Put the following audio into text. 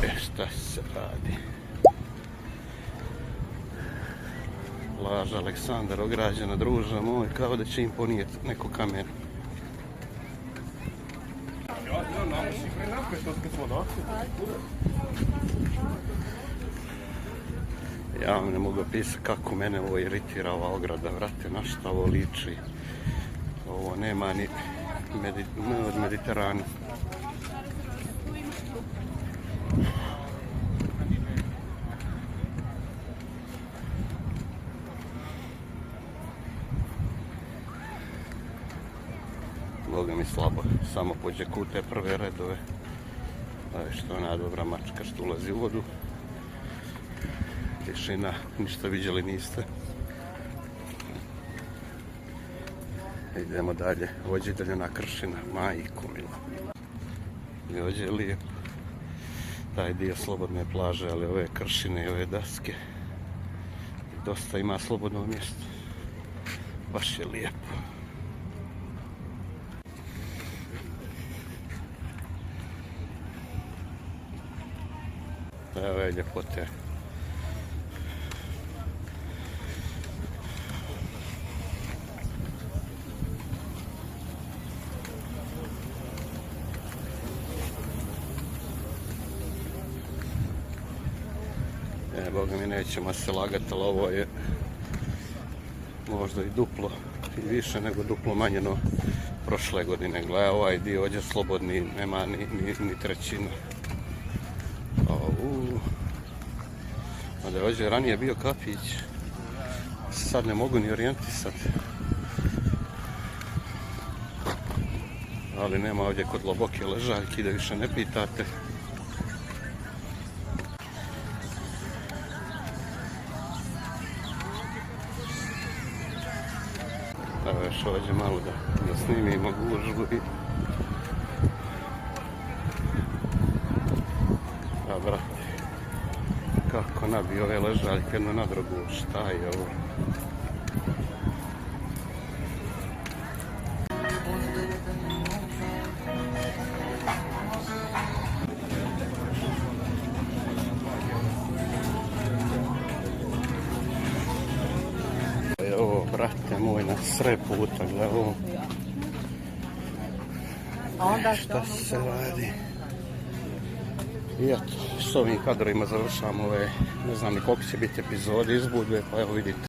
Šta se radi? Plaža Aleksandar ograđena, druže moj, kao da će im ponijeti neko kamen. Ja vam ne mogu opisati kako mene ovo iritira, ova ograda, vrate, na šta ovo liči. Ovo nema ni od Mediterana. Boga mi slabo, samo pođe kute prve redove. Što je ona dobra mačka što ulazi u vodu. Tišina, ništa vidjeli niste. Idemo dalje, ovdje dalje na Kršina, majku mila. I ovdje je lijep taj dio slobodne plaže, ali ove Kršine i ove daske dosta ima slobodno mjesto. Baš je lijepo. Evo je ljepote. Boga mi nećemo se lagati, ali ovo je možda i duplo i više nego duplo manje no prošle godine. Gledaj, ovaj dio ovdje slobodni, nema ni trećina. Da je ovdje ranije bio kafić, sad ne mogu ni orijentisati. Ali nema ovdje kod Loboke ležaljki, da više ne pitate. Evo još ovdje malo da snimimo gužbu i... Da, brate, kako nabiju ove ležaljke jedno na drugu, šta je ovo? Ovo, brate moj, na sred puta, gledaj ovo. Šta se radi? I eto, s ovim kadrovima završavamo ove, ne znam ni koliko će biti epizode iz Budve, pa evo vidite.